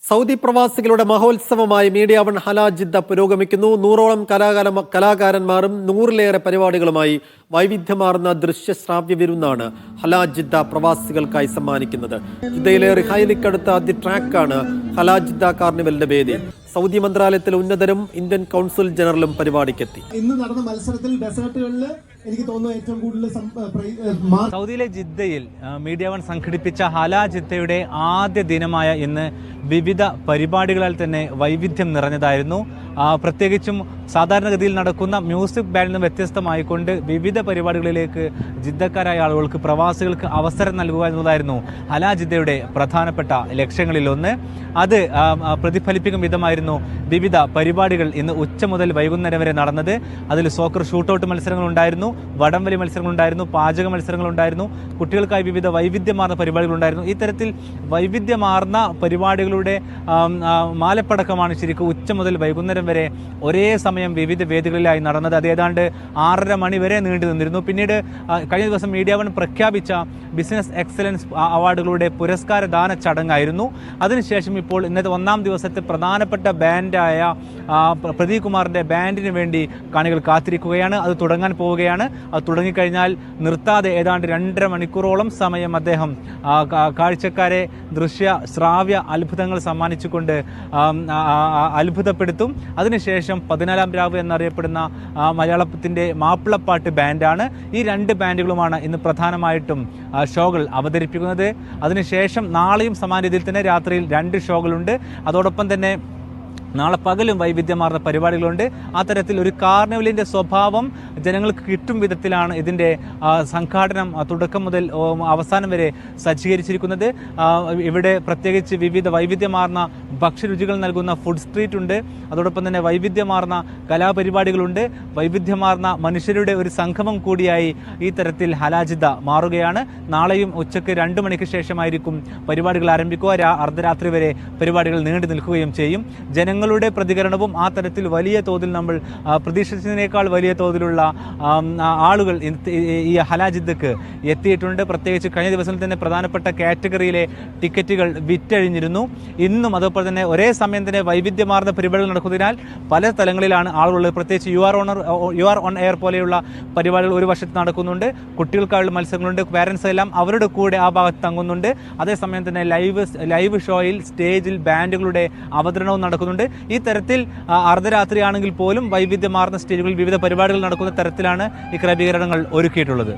Saudi പ്രവാസികളുടെ മഹോത്സവമായി media one Hala Jeddah പുരോഗമിക്കുന്നു. 100ഓളം കലാകാരന്മാരും 100ലേറെ പരിപാടികളുമായി വൈവിധ്യമാർന്ന ദൃശ്യശ്രാവ്യ വിരുന്നാണ് ഹലാ ജിദ്ദ പ്രവാസികൾക്കായി സമ്മാനിക്കുന്നത്. ജിദ്ദയിലെ റിഹൈലിക്കടുത്ത ആദ്യ ട്രാക്കാണ് ഹലാ ജിദ്ദ കാർണിവലിന്റെ വേദി. സൗദി മന്ത്രാലയത്തിലെ ഉന്നതരും ഇന്ത്യൻ കൗൺസിൽ ജനറലും പരിപാടിക്കെത്തി. ഇന്ന് നടന്ന മത്സരത്തിൽ ഡെസേർട്ടുകളിൽ എനിക്ക് തോന്നുന്നു ഏറ്റവും കൂടുതൽ സൗദിയിലെ ജിദ്ദയിൽ മീഡിയ വൺ സംഘടിപ്പിച്ച ഹലാ ജിദ്ദയുടെ ആദ്യ ദിനമായ ഇന്ന് വിവിധ പരിപാടികളാൽ തന്നെ വൈവിധ്യം നിറഞ്ഞതായിരുന്നു. പ്രത്യേകിച്ചും സാധാരണഗതിയിൽ നടക്കുന്ന മ്യൂസിക് ബാൻഡിൽ നിന്ന് വ്യത്യസ്തമായിക്കൊണ്ട് വിവിധ പരിപാടികളിലേക്ക് ജിദ്ദക്കാരായ ആളുകൾക്ക്, പ്രവാസികൾക്ക് അവസരം നൽകുക എന്നതായിരുന്നു ഹലാ ജിദ്ദയുടെ പ്രധാനപ്പെട്ട ലക്ഷ്യങ്ങളിലൊന്ന്. അത് പ്രതിഫലിപ്പിക്കും വിധമായിരുന്നു വിവിധ പരിപാടികൾ ഇന്ന് ഉച്ച മുതൽ വൈകുന്നേരം വരെ നടന്നത്. അതിൽ സോക്കർ ഷൂട്ടൗട്ട് മത്സരങ്ങളുണ്ടായിരുന്നു, വടംവലി മത്സരങ്ങളുണ്ടായിരുന്നു, പാചക മത്സരങ്ങളുണ്ടായിരുന്നു, കുട്ടികൾക്കായി വിവിധ വൈവിധ്യമാർന്ന പരിപാടികളുണ്ടായിരുന്നു. ഇത്തരത്തിൽ വൈവിധ്യമാർന്ന പരിപാടികളുടെ മാലപ്പടക്കമാണ് ശരിക്കും ഉച്ച മുതൽ വൈകുന്നേരം വരെ ഒരേ സമയം വിവിധ വേദികളിലായി നടന്നത്. അത് ഏതാണ്ട് 6:30 മണി വരെ നീണ്ടു നിന്നിരുന്നു. പിന്നീട് കഴിഞ്ഞ ദിവസം മീഡിയ വൺ പ്രഖ്യാപിച്ച ബിസിനസ് എക്സലൻസ് അവാർഡുകളുടെ പുരസ്കാരദാന ചടങ്ങായിരുന്നു. അതിനുശേഷം ഇപ്പോൾ ഇന്നത്തെ 1-ാം ദിവസത്തെ പ്രധാനപ്പെട്ട ബാൻഡായ പ്രദീപ് കുമാറിൻ്റെ ബാൻഡിന് വേണ്ടി കാണികൾ കാത്തിരിക്കുകയാണ്. അത് തുടങ്ങാൻ പോവുകയാണ്. അത് തുടങ്ങിക്കഴിഞ്ഞാൽ നിർത്താതെ ഏതാണ്ട് 2.5 മണിക്കൂറോളം സമയം അദ്ദേഹം കാഴ്ചക്കാരെ ദൃശ്യ ശ്രാവ്യ അത്ഭുതങ്ങൾ സമ്മാനിച്ചുകൊണ്ട് അത്ഭുതപ്പെടുത്തും. അതിനുശേഷം 14-ാം രാവ് എന്നറിയപ്പെടുന്ന മലയാളത്തിൻ്റെ മാപ്പിളപ്പാട്ട് ബാൻഡാണ്. ഈ 2 ബാൻഡുകളുമാണ് ഇന്ന് പ്രധാനമായിട്ടും ഷോകൾ അവതരിപ്പിക്കുന്നത്. അതിനുശേഷം നാളെയും സമാന രീതിയിൽ തന്നെ രാത്രിയിൽ 2 ഷോകളുണ്ട്. അതോടൊപ്പം തന്നെ നാളെ പകലും വൈവിധ്യമാർന്ന പരിപാടികളുണ്ട്. ആ തരത്തിൽ ഒരു കാർണിവലിൻ്റെ സ്വഭാവം ജനങ്ങൾക്ക് കിട്ടും വിധത്തിലാണ് ഇതിൻ്റെ സംഘാടനം തുടക്കം മുതൽ അവസാനം വരെ സജ്ജീകരിച്ചിരിക്കുന്നത്. ഇവിടെ പ്രത്യേകിച്ച് വിവിധ വൈവിധ്യമാർന്ന ഭക്ഷ്യരുചികൾ നൽകുന്ന ഫുഡ് സ്ട്രീറ്റ് ഉണ്ട്. അതോടൊപ്പം തന്നെ വൈവിധ്യമാർന്ന കലാപരിപാടികളുണ്ട്. വൈവിധ്യമാർന്ന മനുഷ്യരുടെ ഒരു സംഗമം കൂടിയായി ഈ തരത്തിൽ ഹലാ ജിദ്ദ മാറുകയാണ്. നാളെയും ഉച്ചയ്ക്ക് 2 മണിക്ക് ശേഷമായിരിക്കും പരിപാടികൾ ആരംഭിക്കുക. അർദ്ധരാത്രി വരെ പരിപാടികൾ നീണ്ടു നിൽക്കുകയും ചെയ്യും. ജനങ്ങളുടെ പ്രതികരണവും ആ തരത്തിൽ വലിയ തോതിൽ നമ്മൾ പ്രതീക്ഷിച്ചതിനേക്കാൾ വലിയ തോതിലുള്ള ആളുകൾ ഈ ഹലാ ജിദ്ദക്ക് എത്തിയിട്ടുണ്ട്. പ്രത്യേകിച്ച് കഴിഞ്ഞ ദിവസം തന്നെ പ്രധാനപ്പെട്ട കാറ്റഗറിയിലെ ടിക്കറ്റുകൾ വിറ്റഴിഞ്ഞിരുന്നു. ഇന്നും അതുപോലെ തന്നെ ഒരേ സമയം തന്നെ വൈവിധ്യമാർന്ന പരിപാടികൾ നടക്കുന്നതിനാൽ പല സ്ഥലങ്ങളിലാണ് ആളുകൾ. പ്രത്യേകിച്ച് യു ആർ ഓൺ എയർ പോലെയുള്ള പരിപാടികൾ ഒരു വശത്ത് നടക്കുന്നുണ്ട്. കുട്ടികൾക്കായുള്ള മത്സരങ്ങളുണ്ട്. പാരൻസ് എല്ലാം അവരുടെ കൂടെ ആ ഭാഗത്ത് തങ്ങുന്നുണ്ട്. അതേസമയം തന്നെ ലൈവ് ഷോയിൽ സ്റ്റേജിൽ ബാൻഡുകളുടെ അവതരണവും നടക്കുന്നുണ്ട്. ഈ തരത്തിൽ അർദ്ധരാത്രിയാണെങ്കിൽ പോലും വൈവിധ്യമാർന്ന സ്റ്റേജുകളിൽ വിവിധ പരിപാടികൾ നടക്കുന്ന തരത്തിലാണ് ഈ ക്രമീകരണങ്ങൾ ഒരുക്കിയിട്ടുള്ളത്.